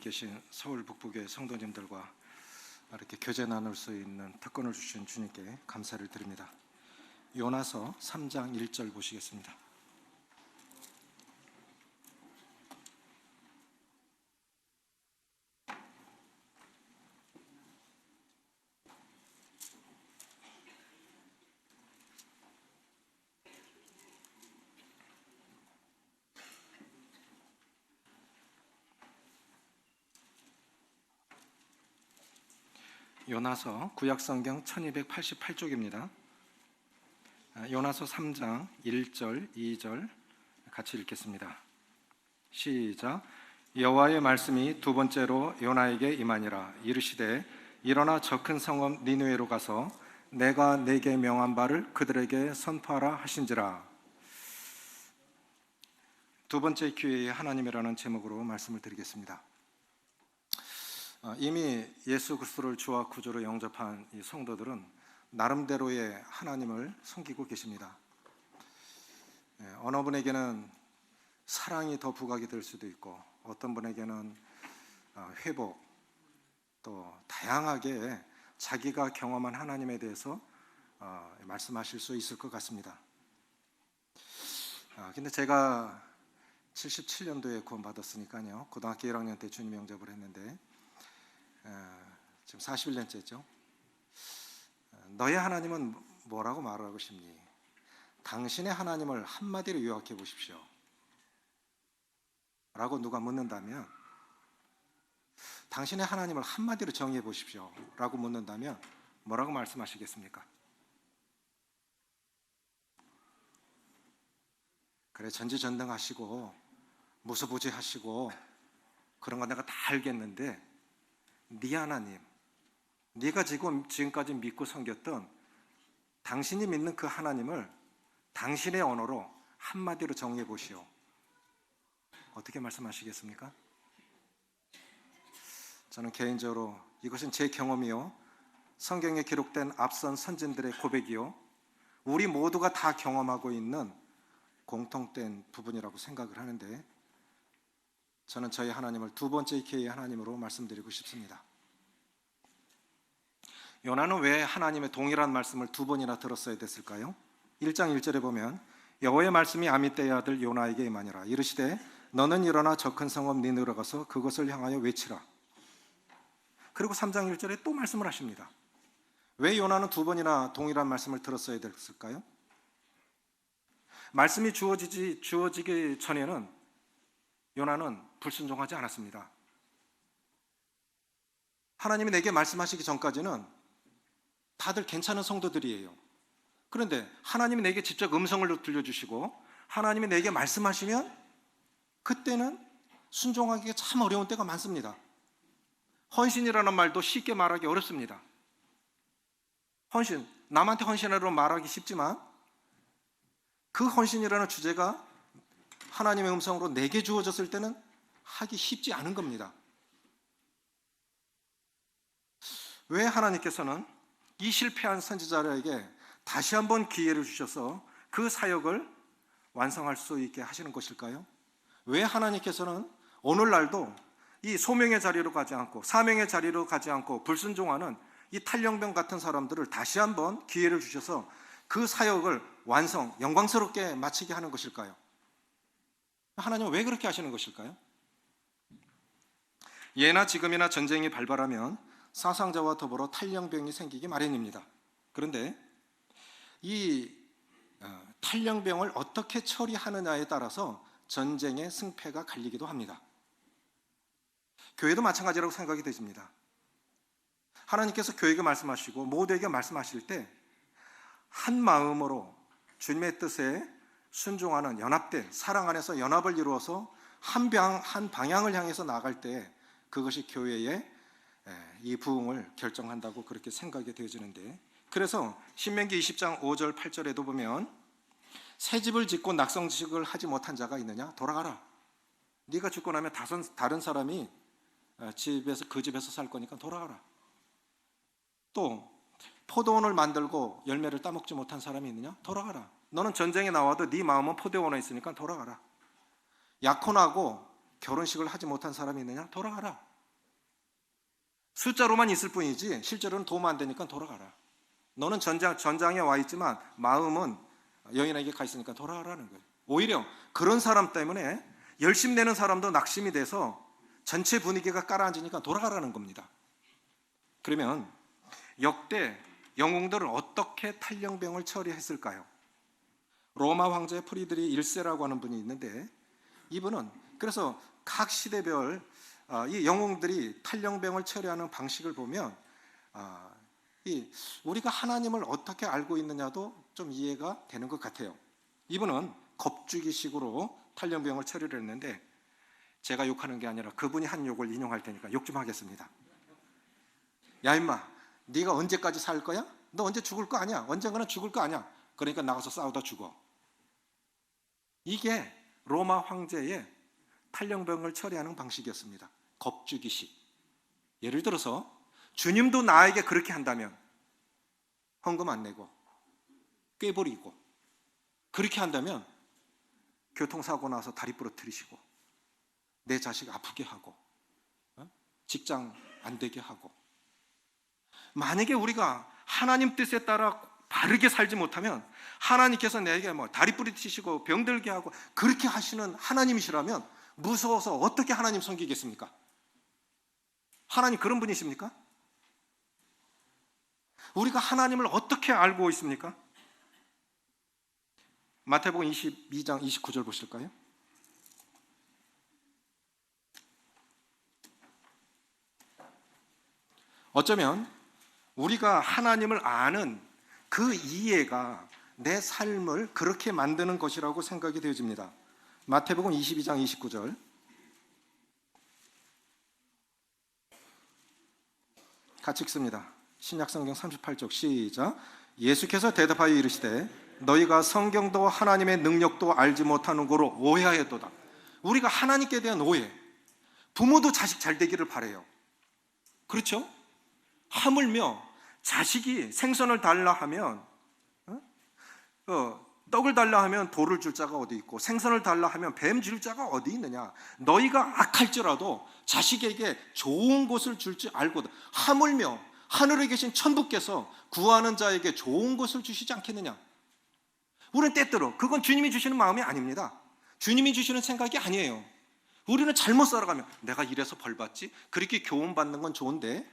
계신 서울 북부교회 성도님들과 이렇게 교제 나눌 수 있는 특권을 주신 주님께 감사를 드립니다. 요나서 3장 1절 보시겠습니다. 요나서 구약성경 1288쪽입니다. 요나서 3장 1절, 2절 같이 읽겠습니다. 시작. 여호와의 말씀이 두 번째로 요나에게 임하니라. 이르시되 일어나 저 큰 성읍 니느웨로 가서 내가 네게 명한 바를 그들에게 선포하라 하신지라. 두 번째 기회의 하나님이라는 제목으로 말씀을 드리겠습니다. 이미 예수 그리스도를 주와 구주로 영접한 이 성도들은 나름대로의 하나님을 섬기고 계십니다. 어느 분에게는 사랑이 더 부각이 될 수도 있고, 어떤 분에게는 회복, 또 다양하게 자기가 경험한 하나님에 대해서 말씀하실 수 있을 것 같습니다. 근데 제가 77년도에 구원받았으니까요, 고등학교 1학년 때 주님 영접을 했는데 지금 41년째죠. 너의 하나님은 뭐라고 말하고 싶니? 당신의 하나님을 한마디로 요약해 보십시오 라고 누가 묻는다면, 당신의 하나님을 한마디로 정의해 보십시오 라고 묻는다면 뭐라고 말씀하시겠습니까? 그래, 전지전능하시고 무소부지하시고 그런 거 내가 다 알겠는데, 네 하나님, 네가 지금까지 믿고 섬겼던 당신이 믿는 그 하나님을 당신의 언어로 한마디로 정의해 보시오. 어떻게 말씀하시겠습니까? 저는 개인적으로 이것은 제 경험이요, 성경에 기록된 앞선 선진들의 고백이요, 우리 모두가 다 경험하고 있는 공통된 부분이라고 생각을 하는데, 저는 저희 하나님을 두 번째 기회의 하나님으로 말씀드리고 싶습니다. 요나는 왜 하나님의 동일한 말씀을 두 번이나 들었어야 됐을까요? 1장 1절에 보면 여호와의 말씀이 아미떼의 아들 요나에게 임하니라. 이르시되 너는 일어나 저 큰 성읍 니느웨로 가서 그것을 향하여 외치라. 그리고 3장 1절에 또 말씀을 하십니다. 왜 요나는 두 번이나 동일한 말씀을 들었어야 됐을까요? 말씀이 주어지기 전에는 요나는 불순종하지 않았습니다. 하나님이 내게 말씀하시기 전까지는 다들 괜찮은 성도들이에요. 그런데 하나님이 내게 직접 음성을 들려주시고 하나님이 내게 말씀하시면 그때는 순종하기가 참 어려운 때가 많습니다. 헌신이라는 말도 쉽게 말하기 어렵습니다. 헌신, 남한테 헌신하라고 말하기 쉽지만 그 헌신이라는 주제가 하나님의 음성으로 내게 주어졌을 때는 하기 쉽지 않은 겁니다. 왜 하나님께서는 이 실패한 선지자에게 다시 한번 기회를 주셔서 그 사역을 완성할 수 있게 하시는 것일까요? 왜 하나님께서는 오늘날도 이 소명의 자리로 가지 않고 사명의 자리로 가지 않고 불순종하는 이 탈영병 같은 사람들을 다시 한번 기회를 주셔서 그 사역을 완성, 영광스럽게 마치게 하는 것일까요? 하나님은 왜 그렇게 하시는 것일까요? 예나 지금이나 전쟁이 발발하면 사상자와 더불어 탈영병이 생기기 마련입니다. 그런데 이 탈영병을 어떻게 처리하느냐에 따라서 전쟁의 승패가 갈리기도 합니다. 교회도 마찬가지라고 생각이 되십니다. 하나님께서 교회에게 말씀하시고 모두에게 말씀하실 때 한 마음으로 주님의 뜻에 순종하는 연합된 사랑 안에서 연합을 이루어서 한 방향을 향해서 나아갈 때 그것이 교회의 이 부흥을 결정한다고 그렇게 생각이 되어지는데, 그래서 신명기 20장 5절 8절에도 보면 새 집을 짓고 낙성식을 하지 못한 자가 있느냐? 돌아가라. 네가 죽고 나면 다른 사람이 그 집에서 살 거니까 돌아가라. 또 포도원을 만들고 열매를 따먹지 못한 사람이 있느냐? 돌아가라. 너는 전쟁에 나와도 네 마음은 포도원에 있으니까 돌아가라. 약혼하고 결혼식을 하지 못한 사람이 있느냐? 돌아가라. 숫자로만 있을 뿐이지 실제로는 도움 안 되니까 돌아가라. 너는 전장에 와 있지만 마음은 여인에게 가 있으니까 돌아가라는 거예요. 오히려 그런 사람 때문에 열심 내는 사람도 낙심이 돼서 전체 분위기가 깔아앉으니까 돌아가라는 겁니다. 그러면 역대 영웅들은 어떻게 탈령병을 처리했을까요? 로마 황제 프리드리 1세라고 하는 분이 있는데, 이분은 그래서 각 시대별 이 영웅들이 탈령병을 처리하는 방식을 보면 우리가 하나님을 어떻게 알고 있느냐도 좀 이해가 되는 것 같아요. 이분은 겁주기식으로 탈령병을 처리를 했는데, 제가 욕하는 게 아니라 그분이 한 욕을 인용할 테니까 욕 좀 하겠습니다. 야 임마, 네가 언제까지 살 거야? 너 언제 죽을 거 아니야? 언젠가는 죽을 거 아니야? 그러니까 나가서 싸우다 죽어. 이게 로마 황제의 탈령병을 처리하는 방식이었습니다. 겁주기식. 예를 들어서 주님도 나에게 그렇게 한다면 헌금 안 내고 꾀부리고, 그렇게 한다면 교통사고 나서 다리 부러뜨리시고 내 자식 아프게 하고 직장 안 되게 하고, 만약에 우리가 하나님 뜻에 따라 바르게 살지 못하면 하나님께서 내게 다리 부러뜨리시고 병들게 하고 그렇게 하시는 하나님이시라면 무서워서 어떻게 하나님 섬기겠습니까? 하나님 그런 분이십니까? 우리가 하나님을 어떻게 알고 있습니까? 마태복음 22장 29절 보실까요? 어쩌면 우리가 하나님을 아는 그 이해가 내 삶을 그렇게 만드는 것이라고 생각이 되어집니다. 마태복음 22장 29절, 같이 읽습니다. 신약성경 38쪽 시작. 예수께서 대답하여 이르시되 너희가 성경도 하나님의 능력도 알지 못하는 거로 오해하였도다. 우리가 하나님께 대한 오해, 부모도 자식 잘 되기를 바라요. 그렇죠? 하물며 자식이 생선을 달라 하면 떡을 달라 하면 돌을 줄 자가 어디 있고 생선을 달라 하면 뱀 줄 자가 어디 있느냐. 너희가 악할지라도 자식에게 좋은 것을 줄지 알고, 하물며 하늘에 계신 천부께서 구하는 자에게 좋은 것을 주시지 않겠느냐. 우리는 때때로 그건 주님이 주시는 마음이 아닙니다. 주님이 주시는 생각이 아니에요. 우리는 잘못 살아가면 내가 이래서 벌 받지, 그렇게 교훈 받는 건 좋은데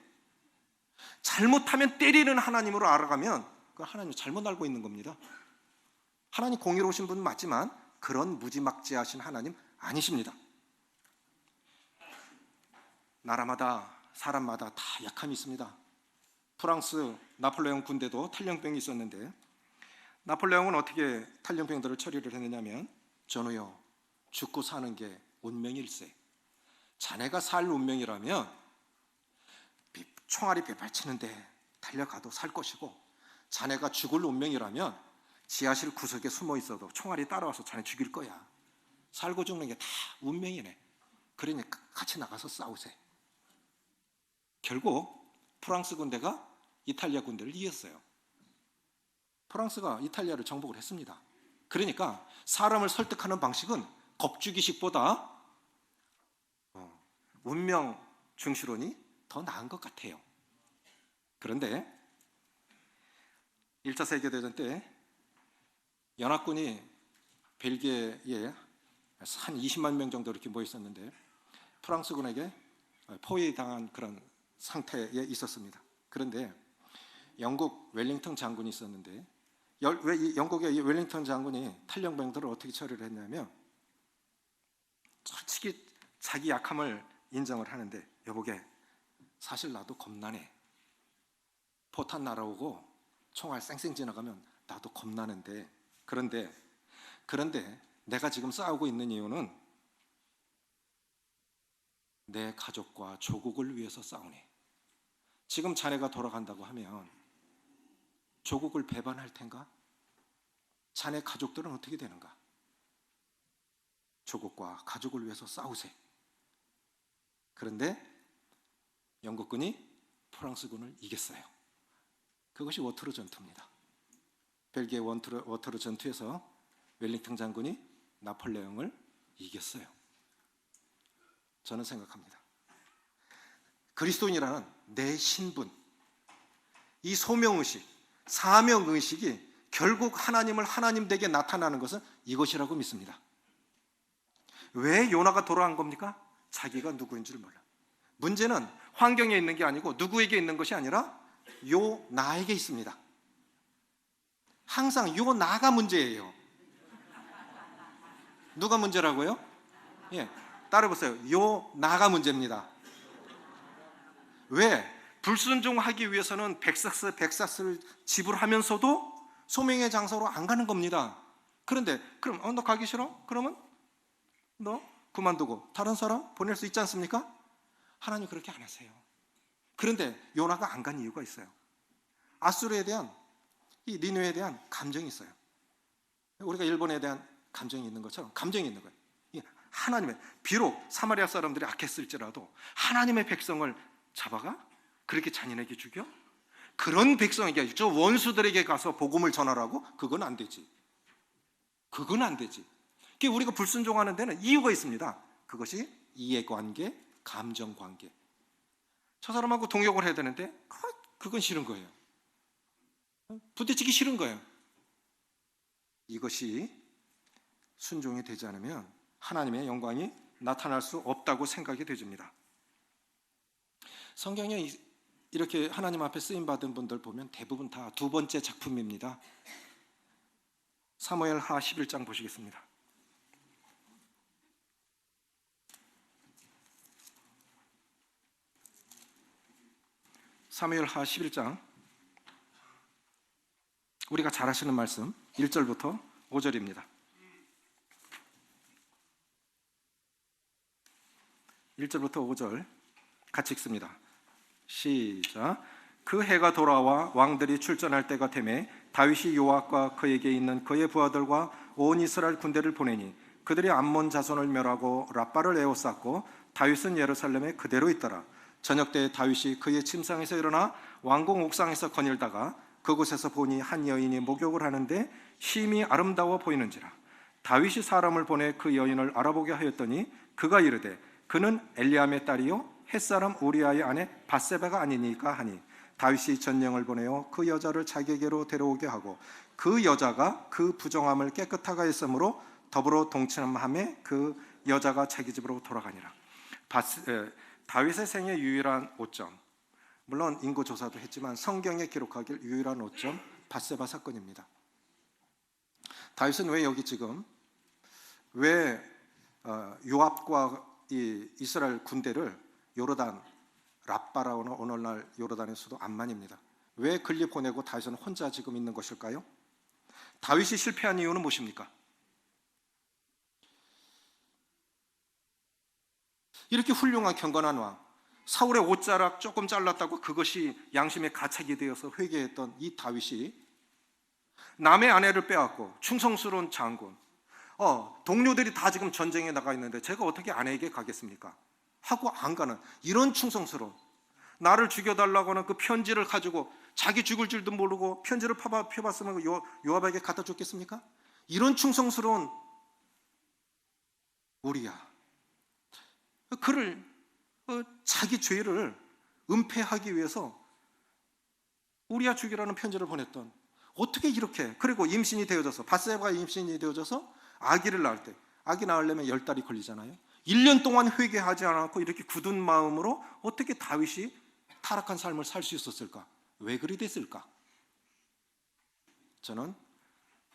잘못하면 때리는 하나님으로 알아가면 그 하나님 잘못 알고 있는 겁니다. 하나님 공의로우신 분 맞지만 그런 무지막지하신 하나님 아니십니다. 나라마다 사람마다 다 약함이 있습니다. 프랑스 나폴레옹 군대도 탈령병이 있었는데 나폴레옹은 어떻게 탈령병들을 처리를 했느냐면, 전우여 죽고 사는 게 운명일세. 자네가 살 운명이라면 총알이 빗발치는데 달려가도 살 것이고, 자네가 죽을 운명이라면 지하실 구석에 숨어 있어도 총알이 따라와서 자네 죽일 거야. 살고 죽는 게 다 운명이네. 그러니까 같이 나가서 싸우세요. 결국 프랑스 군대가 이탈리아 군대를 이겼어요. 프랑스가 이탈리아를 정복을 했습니다. 그러니까 사람을 설득하는 방식은 겁주기식보다 운명 중시론이 더 나은 것 같아요. 그런데 1차 세계대전 때 연합군이 벨기에에 한 20만 명 정도 이렇게 모여 있었는데 프랑스군에게 포위당한 그런 상태에 있었습니다. 그런데 영국 웰링턴 장군이 있었는데, 영국의 웰링턴 장군이 탈령병들을 어떻게 처리를 했냐면, 솔직히 자기 약함을 인정을 하는데, 여보게 사실 나도 겁나네. 포탄 날아오고 총알 쌩쌩 지나가면 나도 겁나는데, 그런데 내가 지금 싸우고 있는 이유는 내 가족과 조국을 위해서 싸우네. 지금 자네가 돌아간다고 하면 조국을 배반할 텐가? 자네 가족들은 어떻게 되는가? 조국과 가족을 위해서 싸우세. 그런데 영국군이 프랑스군을 이겼어요. 그것이 워터루 전투입니다. 벨기에 워터루 전투에서 웰링턴 장군이 나폴레옹을 이겼어요. 저는 생각합니다. 그리스도인이라는 내 신분, 이 소명의식, 사명의식이 결국 하나님을 하나님 되게 나타나는 것은 이것이라고 믿습니다. 왜 요나가 돌아간 겁니까? 자기가 누구인지를 몰라. 문제는 환경에 있는 게 아니고 누구에게 있는 것이 아니라 요나에게 있습니다. 항상 요나가 문제예요. 누가 문제라고요? 예, 따라해보세요. 요나가 문제입니다. 왜? 불순종하기 위해서는 백삭스를 지불하면서도 소명의 장소로 안 가는 겁니다. 그런데 그럼 너 가기 싫어? 그러면 너 그만두고 다른 사람 보낼 수 있지 않습니까? 하나님 그렇게 안 하세요. 그런데 요나가 안 간 이유가 있어요. 아수르에 대한, 이 니느웨에 대한 감정이 있어요. 우리가 일본에 대한 감정이 있는 것처럼 감정이 있는 거예요. 하나님의, 비록 사마리아 사람들이 악했을지라도 하나님의 백성을 잡아가 그렇게 잔인하게 죽여? 그런 백성에게, 저 원수들에게 가서 복음을 전하라고? 그건 안 되지. 그건 안 되지. 우리가 불순종하는 데는 이유가 있습니다. 그것이 이해관계, 감정관계. 저 사람하고 동역을 해야 되는데 그건 싫은 거예요. 부딪히기 싫은 거예요. 이것이 순종이 되지 않으면 하나님의 영광이 나타날 수 없다고 생각이 되집니다. 성경에 이렇게 하나님 앞에 쓰임받은 분들 보면 대부분 다 두 번째 작품입니다. 사무엘하 11장 보시겠습니다. 사무엘하 11장, 우리가 잘 아시는 말씀 1절부터 5절입니다. 1절부터 5절 같이 읽습니다. 시작. 그 해가 돌아와 왕들이 출전할 때가 되매 다윗이 요압과 그에게 있는 그의 부하들과 온 이스라엘 군대를 보내니 그들이 암몬 자손을 멸하고 랍바를 에워쌌고 다윗은 예루살렘에 그대로 있더라. 저녁 때 다윗이 그의 침상에서 일어나 왕궁 옥상에서 거닐다가 그곳에서 보니 한 여인이 목욕을 하는데 심히 아름다워 보이는지라. 다윗이 사람을 보내 그 여인을 알아보게 하였더니 그가 이르되 그는 엘리암의 딸이요 햇사람 우리아의 아내 밧세바가 아니니까 하니 다윗이 전령을 보내어 그 여자를 자기에게로 데려오게 하고 그 여자가 그 부정함을 깨끗하게 했으므로 더불어 동침함에 그 여자가 자기 집으로 돌아가니라. 다윗의 생애 유일한 오점, 물론 인구 조사도 했지만 성경에 기록하길 유일한 오점, 밧세바 사건입니다. 다윗은 왜 여기 지금 왜 요압과 이 이스라엘 군대를 요르단 랍바라고는 오늘날 요르단의 수도 암만입니다. 왜 글리 보내고 다윗은 혼자 지금 있는 것일까요? 다윗이 실패한 이유는 무엇입니까? 이렇게 훌륭한 경건한 왕, 사울의 옷자락 조금 잘랐다고 그것이 양심의 가책이 되어서 회개했던 이 다윗이 남의 아내를 빼앗고 충성스러운 장군, 동료들이 다 지금 전쟁에 나가 있는데 제가 어떻게 아내에게 가겠습니까? 하고 안 가는 이런 충성스러운, 나를 죽여달라고 하는 그 편지를 가지고 자기 죽을 줄도 모르고 편지를 펴봤으면 요압에게 갖다 줬겠습니까? 이런 충성스러운 우리야, 그를 자기 죄를 은폐하기 위해서 우리야 죽이라는 편지를 보냈던, 어떻게 이렇게, 그리고 임신이 되어져서, 밧세바가 임신이 되어져서 아기를 낳을 때, 아기 낳으려면 10달이 걸리잖아요. 1년 동안 회개하지 않았고 이렇게 굳은 마음으로 어떻게 다윗이 타락한 삶을 살 수 있었을까? 왜 그리 됐을까? 저는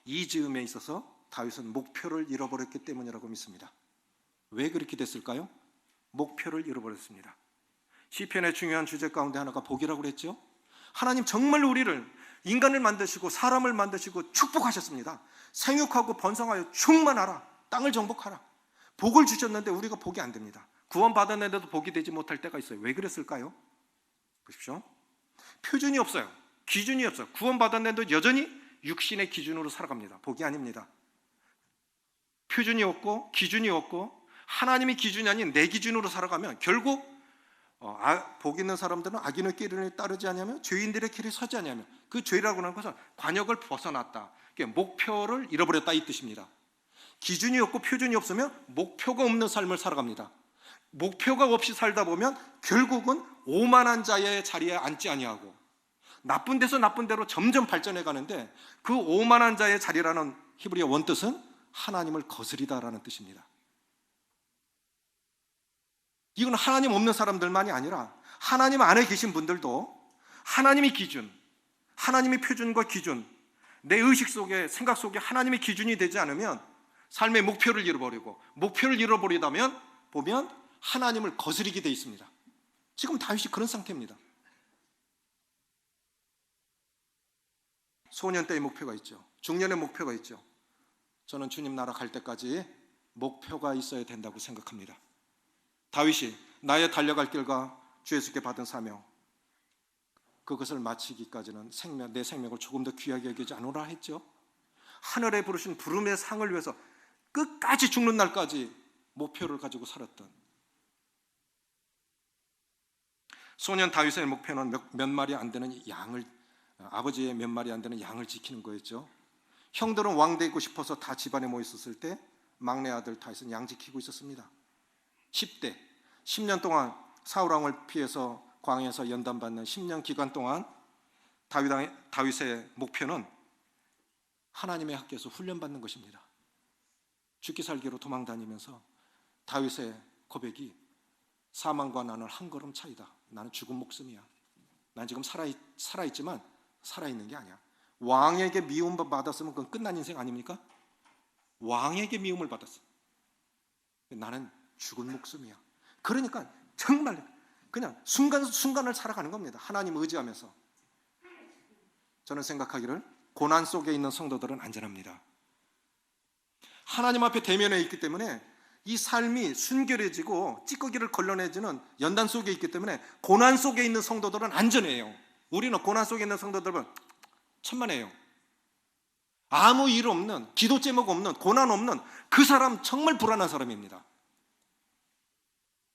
이 즈음에 있어서 다윗은 목표를 잃어버렸기 때문이라고 믿습니다. 왜 그렇게 됐을까요? 목표를 잃어버렸습니다. 시편의 중요한 주제 가운데 하나가 복이라고 그랬죠. 하나님 정말 우리를, 인간을 만드시고 사람을 만드시고 축복하셨습니다. 생육하고 번성하여 충만하라, 땅을 정복하라. 복을 주셨는데 우리가 복이 안 됩니다. 구원받았는데도 복이 되지 못할 때가 있어요. 왜 그랬을까요? 보십시오. 표준이 없어요. 기준이 없어요. 구원받았는데도 여전히 육신의 기준으로 살아갑니다. 복이 아닙니다. 표준이 없고 기준이 없고 하나님의 기준이 아닌 내 기준으로 살아가면 결국 복 있는 사람들은 악인의 길을 따르지 않으면 죄인들의 길을 서지 않으면, 그 죄라고 하는 것은 관역을 벗어났다, 목표를 잃어버렸다 이 뜻입니다. 기준이 없고 표준이 없으면 목표가 없는 삶을 살아갑니다. 목표가 없이 살다 보면 결국은 오만한 자의 자리에 앉지 아니하고 나쁜 데서 나쁜 데로 점점 발전해 가는데, 그 오만한 자의 자리라는 히브리어 원뜻은 하나님을 거스리다라는 뜻입니다. 이건 하나님 없는 사람들만이 아니라 하나님 안에 계신 분들도 하나님의 기준, 하나님의 표준과 기준, 내 의식 속에, 생각 속에 하나님의 기준이 되지 않으면 삶의 목표를 잃어버리고, 목표를 잃어버리다면 보면 하나님을 거스리게 돼 있습니다. 지금 다윗이 그런 상태입니다. 소년 때의 목표가 있죠. 중년의 목표가 있죠. 저는 주님 나라 갈 때까지 목표가 있어야 된다고 생각합니다. 다윗이 나의 달려갈 길과 주 예수께 받은 사명, 그것을 마치기까지는 내 생명을 조금 더 귀하게 여기지 않으라 했죠. 하늘에 부르신 부름의 상을 위해서 끝까지 죽는 날까지 목표를 가지고 살았던 소년 다윗의 목표는 몇 마리 안 되는 양을, 아버지의 몇 마리 안 되는 양을 지키는 거였죠. 형들은 왕 되고 싶어서 다 집안에 모여 있었을 때 막내 아들 다윗은 양 지키고 있었습니다. 10대 10년 동안 사울 왕을 피해서 광야에서 연단받는 10년 기간 동안 다윗의 목표는 하나님의 학교에서 훈련받는 것입니다. 죽기 살기로 도망다니면서 다윗의 고백이 사망과 나는 한 걸음 차이다. 나는 죽은 목숨이야. 난 지금 살아있지만 살아있는 게 아니야. 왕에게 미움을 받았으면 그건 끝난 인생 아닙니까? 왕에게 미움을 받았어. 나는 죽은 목숨이야. 그러니까 정말 그냥 순간순간을 살아가는 겁니다. 하나님 의지하면서. 저는 생각하기를 고난 속에 있는 성도들은 안전합니다. 하나님 앞에 대면해 있기 때문에 이 삶이 순결해지고 찌꺼기를 걸러내지는 연단 속에 있기 때문에 고난 속에 있는 성도들은 안전해요. 우리는 고난 속에 있는 성도들은 천만에요. 아무 일 없는, 기도 제목 없는, 고난 없는 그 사람 정말 불안한 사람입니다.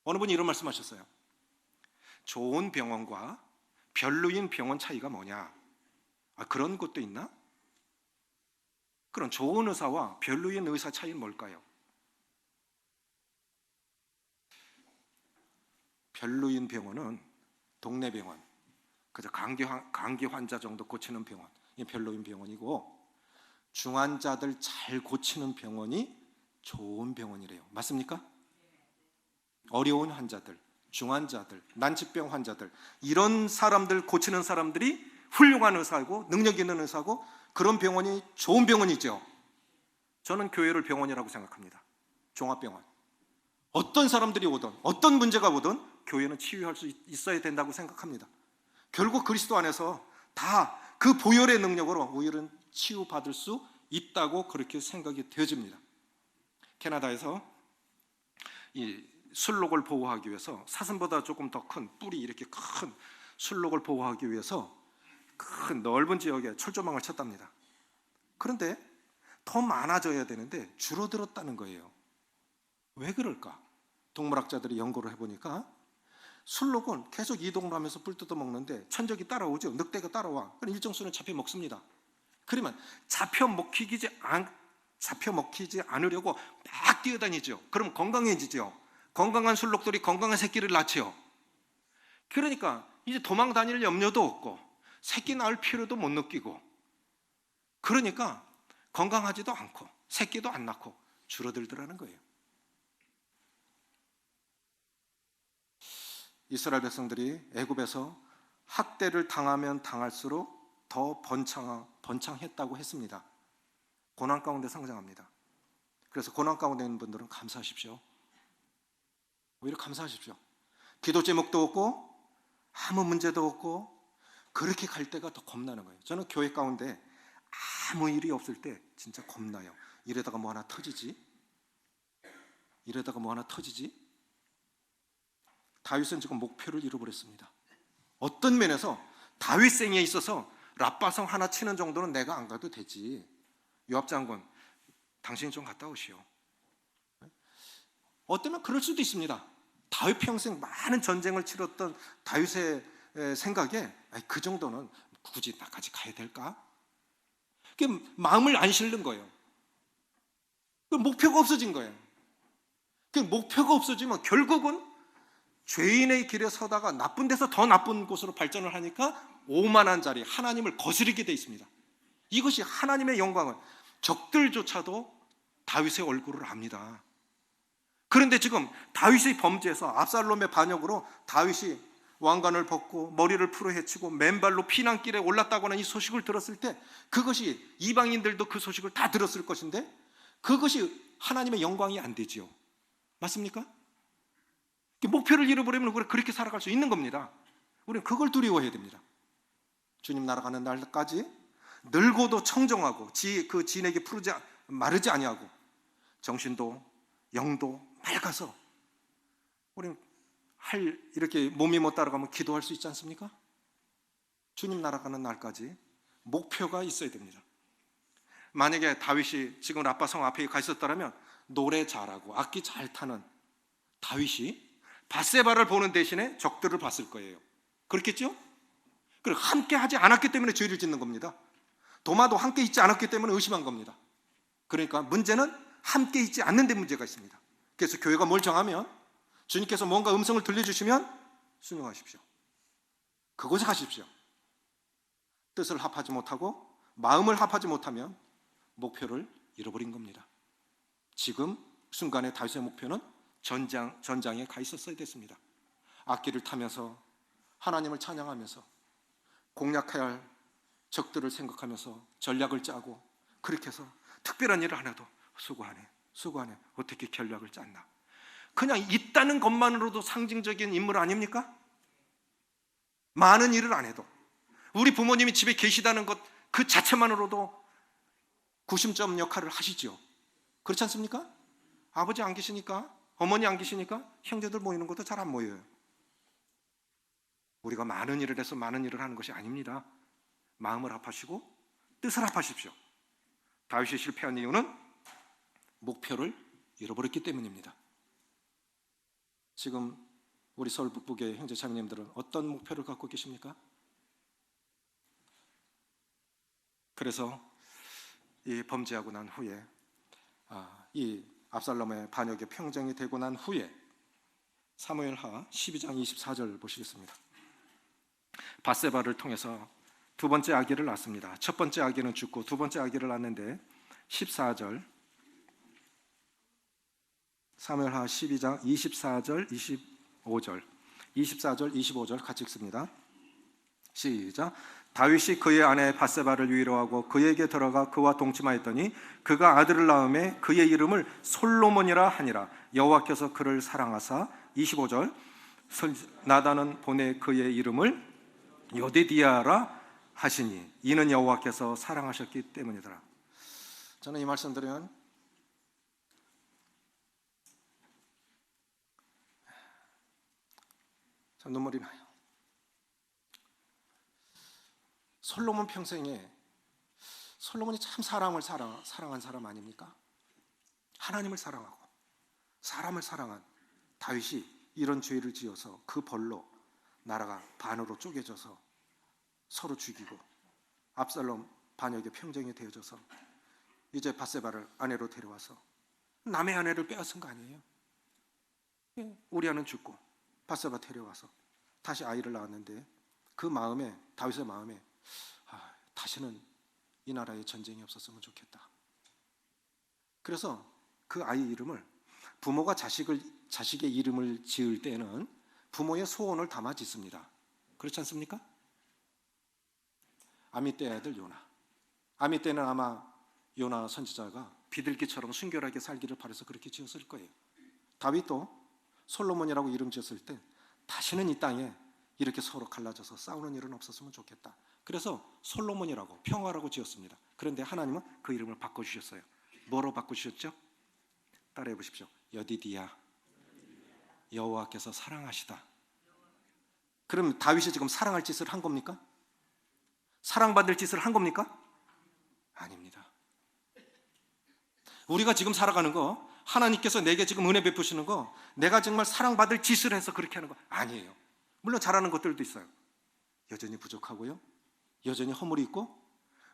어느 분이 이런 말씀하셨어요. 좋은 병원과 별로인 병원 차이가 뭐냐? 그런 것도 있나? 그럼 좋은 의사와 별로인 의사 차이는 뭘까요? 별로인 병원은 동네 병원, 그저 감기 환자 정도 고치는 병원, 이 별로인 병원이고, 중환자들 잘 고치는 병원이 좋은 병원이래요. 맞습니까? 어려운 환자들, 중환자들, 난치병 환자들, 이런 사람들 고치는 사람들이 훌륭한 의사고 능력 있는 의사고, 그런 병원이 좋은 병원이죠. 저는 교회를 병원이라고 생각합니다. 종합병원. 어떤 사람들이 오든 어떤 문제가 오든 교회는 치유할 수 있어야 된다고 생각합니다. 결국 그리스도 안에서 다 그 보혈의 능력으로 우리는 치유받을 수 있다고 그렇게 생각이 되어집니다. 캐나다에서 이 술록을 보호하기 위해서 사슴보다 조금 더 큰 뿔이 이렇게 큰 술록을 보호하기 위해서 큰 넓은 지역에 철조망을 쳤답니다. 그런데 더 많아져야 되는데 줄어들었다는 거예요. 왜 그럴까? 동물학자들이 연구를 해보니까 술록은 계속 이동을 하면서 뿔 뜯어 먹는데 천적이 따라오죠. 늑대가 따라와. 그럼 일정 수는 잡혀 먹습니다. 그러면 잡혀 먹히지 않으려고 막 뛰어다니죠. 그럼 건강해지죠. 건강한 술록들이 건강한 새끼를 낳죠. 그러니까 이제 도망 다닐 염려도 없고 새끼 낳을 필요도 못 느끼고, 그러니까 건강하지도 않고 새끼도 안 낳고 줄어들더라는 거예요. 이스라엘 백성들이 애굽에서 학대를 당하면 당할수록 더 번창했다고 했습니다. 고난 가운데 성장합니다. 그래서 고난 가운데 있는 분들은 감사하십시오. 오히려 감사하십시오. 기도 제목도 없고 아무 문제도 없고 그렇게 갈 때가 더 겁나는 거예요. 저는 교회 가운데 아무 일이 없을 때 진짜 겁나요. 이러다가 뭐 하나 터지지? 다윗은 지금 목표를 잃어버렸습니다. 어떤 면에서 다윗생에 있어서 랍바성 하나 치는 정도는 내가 안 가도 되지. 요압 장군, 당신이 좀 갔다 오시오. 어쩌면 그럴 수도 있습니다. 다윗 평생 많은 전쟁을 치렀던 다윗의 생각에 그 정도는 굳이 나까지 가야 될까? 마음을 안 실는 거예요. 목표가 없어진 거예요. 목표가 없어지면 결국은 죄인의 길에 서다가 나쁜 데서 더 나쁜 곳으로 발전을 하니까 오만한 자리, 하나님을 거스르게 돼 있습니다. 이것이 하나님의 영광을, 적들조차도 다윗의 얼굴을 압니다. 그런데 지금 다윗의 범죄에서 압살롬의 반역으로 다윗이 왕관을 벗고 머리를 풀어 헤치고 맨발로 피난길에 올랐다고 하는 이 소식을 들었을 때, 그것이 이방인들도 그 소식을 다 들었을 것인데 그것이 하나님의 영광이 안 되지요. 맞습니까? 목표를 잃어버리면 우리가 그렇게 살아갈 수 있는 겁니다. 우리는 그걸 두려워해야 됩니다. 주님 날아가는 날까지 늙어도 청정하고 그 진에게 마르지 아니하고 정신도 영도 맑아서 우리는 이렇게 몸이 못 따라가면 기도할 수 있지 않습니까? 주님 날아가는 날까지 목표가 있어야 됩니다. 만약에 다윗이 지금 라빠 성 앞에 가 있었더라면 노래 잘하고 악기 잘 타는 다윗이 밧세바를 보는 대신에 적들을 봤을 거예요. 그렇겠죠? 그리고 함께 하지 않았기 때문에 죄를 짓는 겁니다. 도마도 함께 있지 않았기 때문에 의심한 겁니다. 그러니까 문제는 함께 있지 않는 데 문제가 있습니다. 그래서 교회가 뭘 정하면, 주님께서 뭔가 음성을 들려주시면 순종하십시오. 그곳에 가십시오. 뜻을 합하지 못하고 마음을 합하지 못하면 목표를 잃어버린 겁니다. 지금 순간에 다윗의 목표는 전장에 가 있었어야 됐습니다. 악기를 타면서 하나님을 찬양하면서 공략해야 할 적들을 생각하면서 전략을 짜고, 그렇게 해서 특별한 일을 안 해도 수고하네 어떻게 전략을 짰나. 그냥 있다는 것만으로도 상징적인 인물 아닙니까? 많은 일을 안 해도, 우리 부모님이 집에 계시다는 것 그 자체만으로도 구심점 역할을 하시죠. 그렇지 않습니까? 아버지 안 계시니까, 어머니 안 계시니까 형제들 모이는 것도 잘 안 모여요. 우리가 많은 일을 해서 많은 일을 하는 것이 아닙니다. 마음을 합하시고 뜻을 합하십시오. 다윗이 실패한 이유는 목표를 잃어버렸기 때문입니다. 지금 우리 서울 북부교회 형제 자매님들은 어떤 목표를 갖고 계십니까? 그래서 이 범죄하고 난 후에, 이 압살롬의 반역의 평정이 되고 난 후에 사무엘하 12장 24절 보시겠습니다. 밧세바를 통해서 두 번째 아기를 낳습니다. 첫 번째 아기는 죽고 두 번째 아기를 낳는데 14절, 사무엘하 12장 24절 25절 24절 25절 같이 읽습니다. 시작. 다윗이 그의 아내 밧세바를 위로하고 그에게 들어가 그와 동침하였더니 그가 아들을 낳음에 그의 이름을 솔로몬이라 하니라. 여호와께서 그를 사랑하사 25절 나단은 보내 그의 이름을 여디디아라 하시니 이는 여호와께서 사랑하셨기 때문이더라. 저는 이 말씀 들으면 참 눈물이 나요. 솔로몬 평생에 솔로몬이 참 사랑한 사람 아닙니까? 하나님을 사랑하고 사람을 사랑한 다윗이 이런 죄를 지어서 그 벌로 나라가 반으로 쪼개져서 서로 죽이고 압살롬 반역의 평정이 되어져서 이제 밧세바를 아내로 데려와서 남의 아내를 빼앗은 거 아니에요? 우리아는 죽고 밧세바 데려와서 다시 아이를 낳았는데 그 마음에, 다윗의 마음에 다시는 이 나라에 전쟁이 없었으면 좋겠다. 그래서 그 아이 이름을, 부모가 자식의 이름을 지을 때는 부모의 소원을 담아 짓습니다. 그렇지 않습니까? 아미떼의 아들 요나. 아미떼는 아마 요나 선지자가 비둘기처럼 순결하게 살기를 바라서 그렇게 지었을 거예요. 다윗도 솔로몬이라고 이름 지었을 때 다시는 이 땅에 이렇게 서로 갈라져서 싸우는 일은 없었으면 좋겠다. 그래서 솔로몬이라고, 평화라고 지었습니다. 그런데 하나님은 그 이름을 바꿔주셨어요. 뭐로 바꾸셨죠? 따라해 보십시오. 여디디야, 여호와께서 사랑하시다. 그럼 다윗이 지금 사랑할 짓을 한 겁니까? 사랑받을 짓을 한 겁니까? 아닙니다. 우리가 지금 살아가는 거, 하나님께서 내게 지금 은혜 베푸시는 거, 내가 정말 사랑받을 짓을 해서 그렇게 하는 거 아니에요. 물론 잘하는 것들도 있어요. 여전히 부족하고요, 여전히 허물이 있고,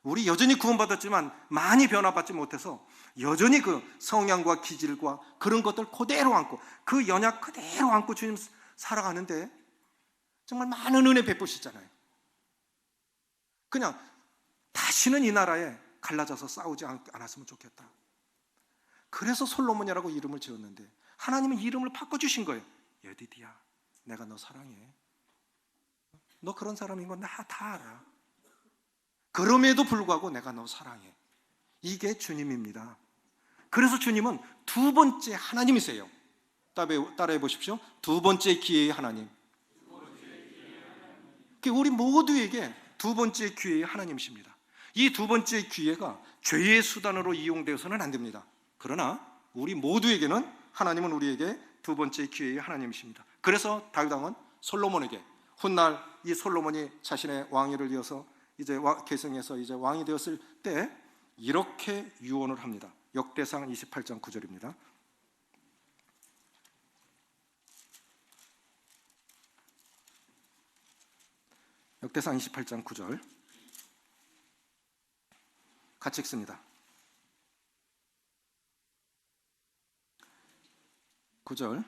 우리 여전히 구원받았지만 많이 변화받지 못해서 여전히 그 성향과 기질과 그런 것들 그대로 안고, 그 연약 그대로 안고 주님 살아가는데 정말 많은 은혜 베푸시잖아요. 그냥 다시는 이 나라에 갈라져서 싸우지 않았으면 좋겠다. 그래서 솔로몬이라고 이름을 지었는데 하나님은 이름을 바꿔주신 거예요. 여디디야, 내가 너 사랑해. 너 그런 사람인 건 나 다 알아. 그럼에도 불구하고 내가 너 사랑해. 이게 주님입니다. 그래서 주님은 두 번째 하나님이세요. 따라해 보십시오. 두 번째 기회의 하나님. 우리 모두에게 두 번째 기회의 하나님이십니다. 이 두 번째 기회가 죄의 수단으로 이용되어서는 안 됩니다. 그러나 우리 모두에게는 하나님은 우리에게 두 번째 기회의 하나님이십니다. 그래서 다윗 왕은 솔로몬에게 훗날 이 솔로몬이 자신의 왕위를 이어서 이제 계승해서 이제 왕이 되었을 때 이렇게 유언을 합니다. 역대상 28장 9절입니다. 역대상 28장 9절 같이 읽습니다. 9절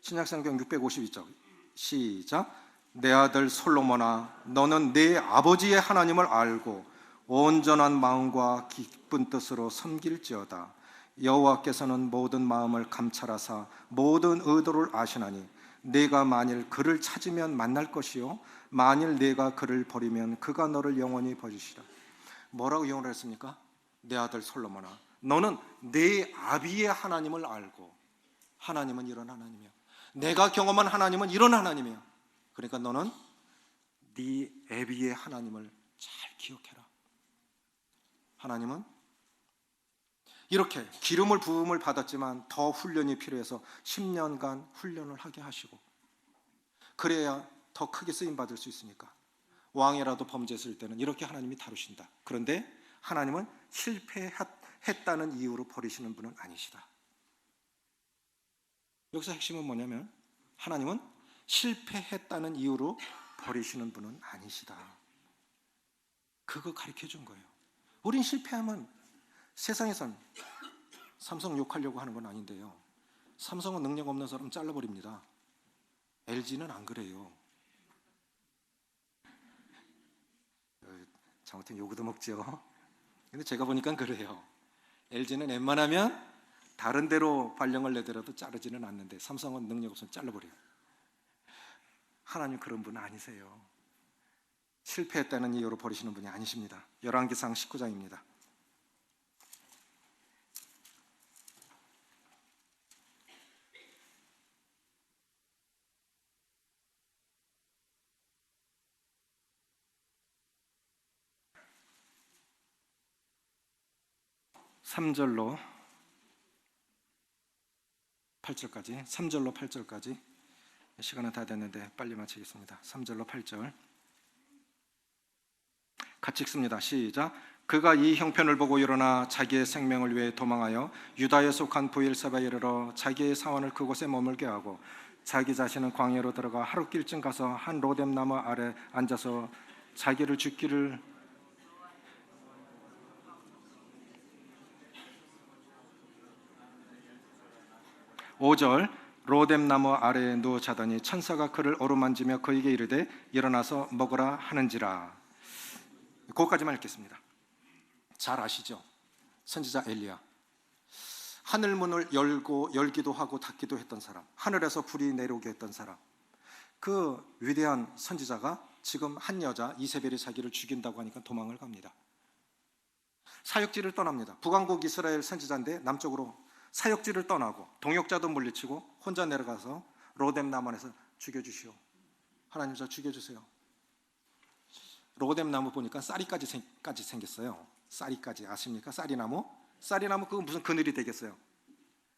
신약성경 652쪽 시작. 내 아들 솔로몬아, 너는 내 아버지의 하나님을 알고 온전한 마음과 기쁜 뜻으로 섬길지어다. 여호와께서는 모든 마음을 감찰하사 모든 의도를 아시나니 네가 만일 그를 찾으면 만날 것이요 만일 네가 그를 버리면 그가 너를 영원히 버리시라. 뭐라고 예언을 했습니까? 내 아들 솔로몬아, 너는 내 아비의 하나님을 알고, 하나님은 이런 하나님이야. 내가 경험한 하나님은 이런 하나님이야. 그러니까 너는 네 아비의 하나님을 잘 기억해라. 하나님은 이렇게 기름을 부음을 받았지만 더 훈련이 필요해서 10년간 훈련을 하게 하시고, 그래야 더 크게 쓰임 받을 수 있으니까 왕이라도 범죄했을 때는 이렇게 하나님이 다루신다. 그런데 하나님은 실패했다는 이유로 버리시는 분은 아니시다. 여기서 핵심은 뭐냐면 하나님은 실패했다는 이유로 버리시는 분은 아니시다. 그거 가르쳐 준 거예요. 우린 실패하면 세상에선 삼성 욕하려고 하는 건 아닌데요, 삼성은 능력 없는 사람 잘라버립니다. LG는 안 그래요. 잘못하면 요구도 먹죠. 근데 제가 보니까 그래요. LG는 웬만하면 다른 데로 발령을 내더라도 자르지는 않는데 삼성은 능력 없으면 잘라버려요. 하나님 그런 분 아니세요. 실패했다는 이유로 버리시는 분이 아니십니다. 열왕기상 19장입니다. (3절로 8절까지) 3절로 8절까지 시간은 다 됐는데 빨리 마치겠습니다. 3절로 8절 같이 읽습니다. 시작. 그가 이 형편을 보고 일어나 자기의 생명을 위해 도망하여 유다에 속한 브엘사바에 이르러 자기의 사원을 그곳에 머물게 하고 자기 자신은 광야로 들어가 하룻길쯤 가서 한 로뎀 나무 아래 앉아서 자기를 죽기를 5절 로뎀 나무 아래에 누워 자더니 천사가 그를 어루만지며 그에게 이르되 일어나서 먹으라 하는지라. 거기까지만 읽겠습니다. 잘 아시죠? 선지자 엘리야, 하늘 문을 열기도 하고 닫기도 했던 사람, 하늘에서 불이 내려오게 했던 사람, 그 위대한 선지자가 지금 한 여자 이세벨이 자기를 죽인다고 하니까 도망을 갑니다. 사역지를 떠납니다. 북왕국 이스라엘 선지자인데 남쪽으로 사역지를 떠나고 동역자도 물리치고 혼자 내려가서 로뎀 나무에서 죽여주시오. 하나님 저 죽여주세요. 로뎀 나무 보니까 쌀이까지 생겼어요. 쌀이까지 아십니까? 쌀이나무 그거 무슨 그늘이 되겠어요.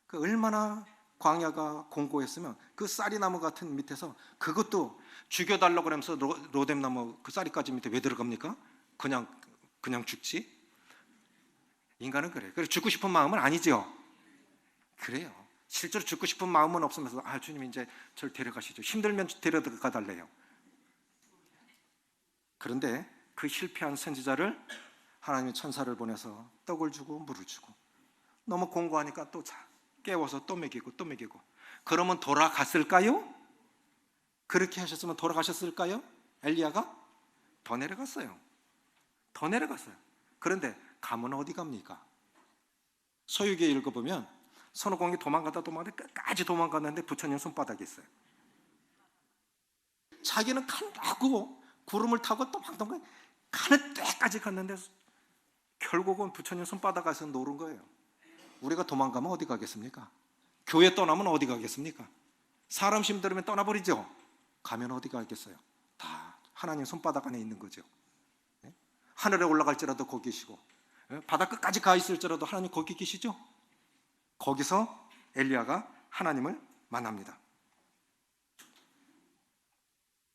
그 얼마나 광야가 공고했으면 그 쌀이나무 같은 밑에서 그것도 죽여달라고 그러면서 로뎀 나무 그 쌀이까지 밑에 왜 들어갑니까? 그냥 죽지. 인간은 그래. 그래서 죽고 싶은 마음은 아니죠. 그래요. 실제로 죽고 싶은 마음은 없으면서 주님 이제 저를 데려가시죠. 힘들면 데려가 달래요. 그런데 그 실패한 선지자를 하나님의 천사를 보내서 떡을 주고 물을 주고, 너무 공고하니까 또 깨워서 또 먹이고 또 먹이고. 그러면 돌아갔을까요? 그렇게 하셨으면 돌아가셨을까요? 엘리야가 더 내려갔어요. 더 내려갔어요. 그런데 가면 어디 갑니까? 서유기에 읽어보면 선호공이 도망가다 끝까지 도망갔는데 부처님 손바닥에 있어요. 자기는 간다고 구름을 타고 또 막 가는 때까지 갔는데 결국은 부처님 손바닥에서 노른 거예요. 우리가 도망가면 어디 가겠습니까? 교회 떠나면 어디 가겠습니까? 사람 힘들으면 떠나버리죠. 가면 어디 가겠어요? 다 하나님 손바닥 안에 있는 거죠. 하늘에 올라갈지라도 거기 계시고, 바다 끝까지 가 있을지라도 하나님 거기 계시죠. 거기서 엘리야가 하나님을 만납니다.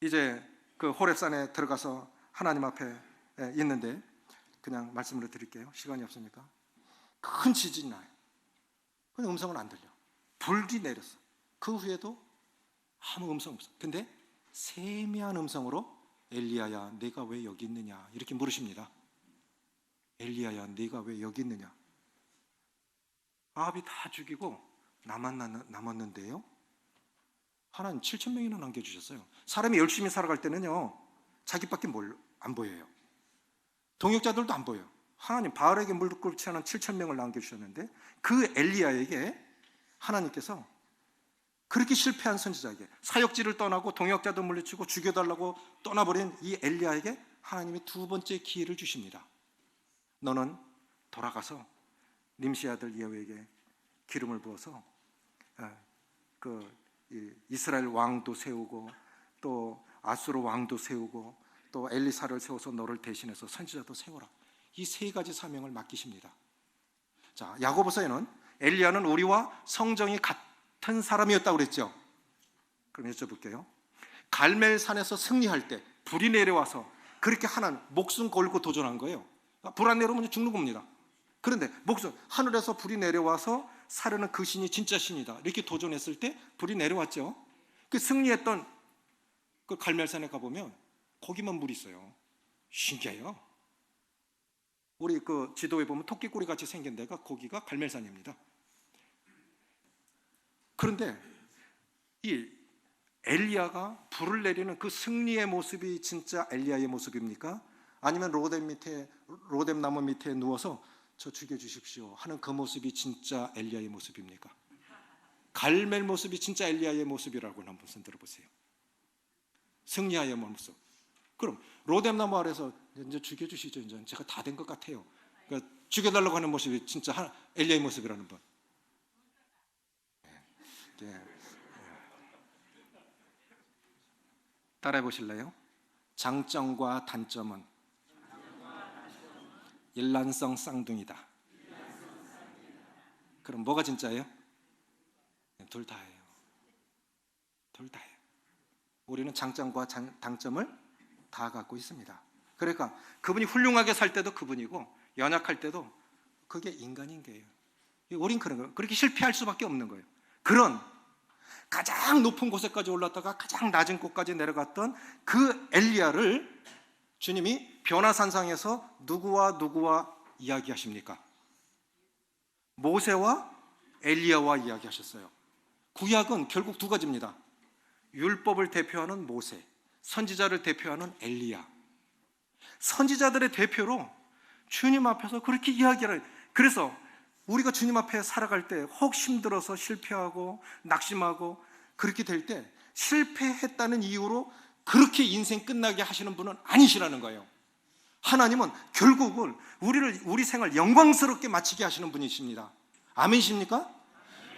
이제 그 호렙산에 들어가서 하나님 앞에 있는데, 그냥 말씀을 드릴게요. 시간이 없으니까. 큰 지진이 나요. 근데 음성은 안 들려. 불이 내렸어. 그 후에도 아무 음성 없어. 근데 세미한 음성으로 엘리야야 내가 왜 여기 있느냐 이렇게 물으십니다. 엘리야야 네가 왜 여기 있느냐. 아합이 다 죽이고 나만 남았는데요. 하나님 7천 명이나 남겨주셨어요. 사람이 열심히 살아갈 때는요 자기밖에 안 보여요. 동역자들도 안 보여요. 하나님 바알에게 무릎 꿇지 않은 7천 명을 남겨주셨는데 그 엘리야에게 하나님께서 그렇게 실패한 선지자에게 사역지를 떠나고 동역자도 물리치고 죽여달라고 떠나버린 이 엘리야에게 하나님이 두 번째 기회를 주십니다. 너는 돌아가서 님시 아들 예후에게 기름을 부어서 이스라엘 왕도 세우고 또 아수르 왕도 세우고 또 엘리사를 세워서 너를 대신해서 선지자도 세워라. 이 세 가지 사명을 맡기십니다. 자, 야고보서에는 엘리야는 우리와 성정이 같은 사람이었다고 그랬죠. 그럼 여쭤볼게요. 갈멜산에서 승리할 때 불이 내려와서 그렇게 하나님 목숨 걸고 도전한 거예요. 불 안 내려오면 죽는 겁니다. 그런데 하늘에서 불이 내려와서 사르는 그 신이 진짜 신이다 이렇게 도전했을 때 불이 내려왔죠. 그 승리했던 그 갈멜산에 가보면 거기만 물이 있어요. 신기해요. 우리 그 지도에 보면 토끼꼬리 같이 생긴 데가 거기가 갈멜산입니다. 그런데 이 엘리야가 불을 내리는 그 승리의 모습이 진짜 엘리야의 모습입니까? 아니면 로뎀 나무 밑에 누워서 저 죽여주십시오 하는 그 모습이 진짜 엘리야의 모습입니까? 갈멜 모습이 진짜 엘리야의 모습이라고 한번 들어보세요. 승리의 모습. 그럼 로뎀 나무 아래서 이제 죽여주시죠. 이제 제가 다 된 것 같아요. 그러니까 죽여달라고 하는 모습이 진짜 엘리야의 모습이라는 분. 따라해 보실래요? 장점과 단점은 일란성 쌍둥이다. 그럼 뭐가 진짜예요? 둘 다예요. 둘 다예요. 우리는 장점과 단점을 다 갖고 있습니다. 그러니까 그분이 훌륭하게 살 때도 그분이고 연약할 때도 그게 인간인 거예요. 우린 그런 거예요. 그렇게 실패할 수밖에 없는 거예요. 그런 가장 높은 곳에까지 올랐다가 가장 낮은 곳까지 내려갔던 그 엘리야를 주님이 변화산상에서 누구와 이야기하십니까? 모세와 엘리야와 이야기하셨어요. 구약은 결국 두 가지입니다. 율법을 대표하는 모세, 선지자를 대표하는 엘리야. 선지자들의 대표로 주님 앞에서 그렇게 이야기를 해요. 그래서 우리가 주님 앞에 살아갈 때 혹 힘들어서 실패하고 낙심하고 그렇게 될 때 실패했다는 이유로 그렇게 인생 끝나게 하시는 분은 아니시라는 거예요. 하나님은 결국은 우리 생을 영광스럽게 마치게 하시는 분이십니다. 아멘이십니까?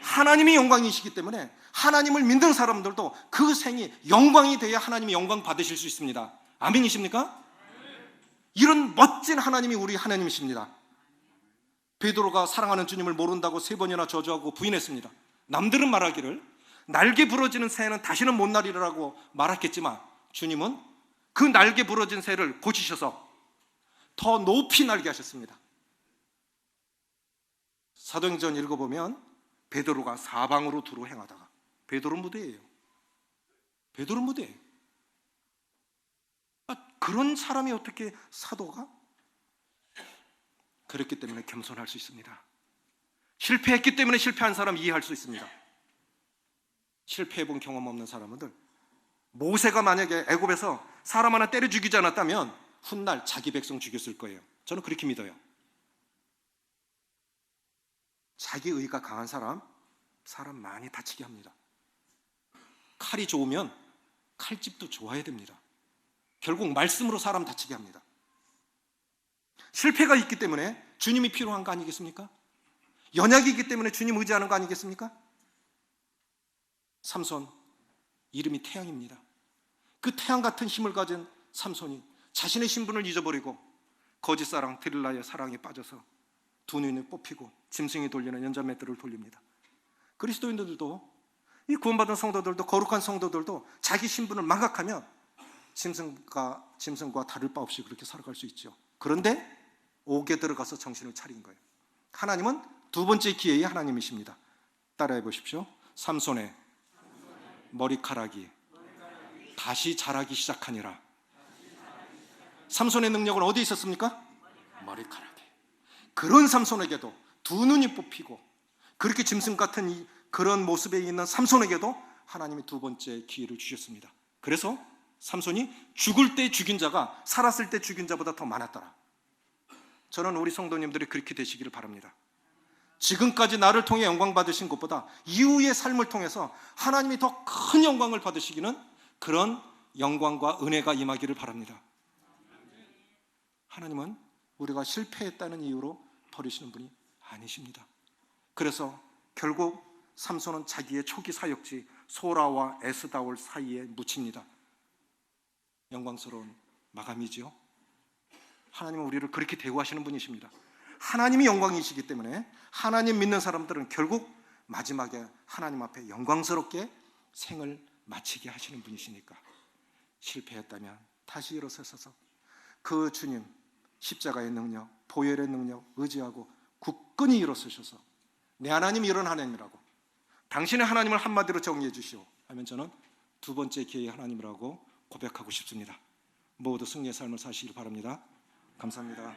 하나님이 영광이시기 때문에 하나님을 믿는 사람들도 그 생이 영광이 돼야 하나님이 영광 받으실 수 있습니다. 아멘이십니까? 이런 멋진 하나님이 우리 하나님이십니다. 베드로가 사랑하는 주님을 모른다고 3번이나 저주하고 부인했습니다. 남들은 말하기를 날개 부러지는 새는 다시는 못 날이라고 말했겠지만 주님은 그 날개 부러진 새를 고치셔서 더 높이 날게 하셨습니다. 사도행전 읽어보면 베드로가 사방으로 두루 행하다가 베드로 무대예요. 베드로 무대예요. 그런 사람이 어떻게 사도가? 그렇기 때문에 겸손할 수 있습니다. 실패했기 때문에 실패한 사람 이해할 수 있습니다. 실패해본 경험 없는 사람들 모세가 만약에 애굽에서 사람 하나 때려 죽이지 않았다면 훗날 자기 백성 죽였을 거예요. 저는 그렇게 믿어요. 자기 의가 강한 사람 많이 다치게 합니다. 칼이 좋으면 칼집도 좋아야 됩니다. 결국 말씀으로 사람 다치게 합니다. 실패가 있기 때문에 주님이 필요한 거 아니겠습니까? 연약이 있기 때문에 주님 의지하는 거 아니겠습니까? 삼손, 이름이 태양입니다. 그 태양 같은 힘을 가진 삼손이 자신의 신분을 잊어버리고 거짓사랑 드릴라의 사랑에 빠져서 두 눈이 뽑히고 짐승이 돌리는 연자맷돌을 돌립니다. 그리스도인들도, 이 구원받은 성도들도, 거룩한 성도들도 자기 신분을 망각하면 짐승과 다를 바 없이 그렇게 살아갈 수 있죠. 그런데 옥에 들어가서 정신을 차린 거예요. 하나님은 두 번째 기회의 하나님이십니다. 따라해 보십시오. 삼손의 머리카락이 다시 자라기 시작하니라. 삼손의 능력은 어디에 있었습니까? 머리카락에. 그런 삼손에게도 두 눈이 뽑히고 그렇게 짐승 같은 그런 모습에 있는 삼손에게도 하나님이 두 번째 기회를 주셨습니다. 그래서 삼손이 죽을 때 죽인 자가 살았을 때 죽인 자보다 더 많았더라. 저는 우리 성도님들이 그렇게 되시기를 바랍니다. 지금까지 나를 통해 영광 받으신 것보다 이후의 삶을 통해서 하나님이 더 큰 영광을 받으시기는 그런 영광과 은혜가 임하기를 바랍니다. 하나님은 우리가 실패했다는 이유로 버리시는 분이 아니십니다. 그래서 결국 삼손은 자기의 초기 사역지 소라와 에스다올 사이에 묻힙니다. 영광스러운 마감이지요. 하나님은 우리를 그렇게 대우하시는 분이십니다. 하나님이 영광이시기 때문에 하나님 믿는 사람들은 결국 마지막에 하나님 앞에 영광스럽게 생을 마치게 하시는 분이시니까 실패했다면 다시 일어서서 그 주님 십자가의 능력, 보혈의 능력 의지하고 굳건히 일어서셔서 내 하나님이 이런 하나님이라고, 당신의 하나님을 한마디로 정의해 주시오 하면 저는 두 번째 기회의 하나님이라고 고백하고 싶습니다. 모두 승리의 삶을 사시길 바랍니다. 감사합니다.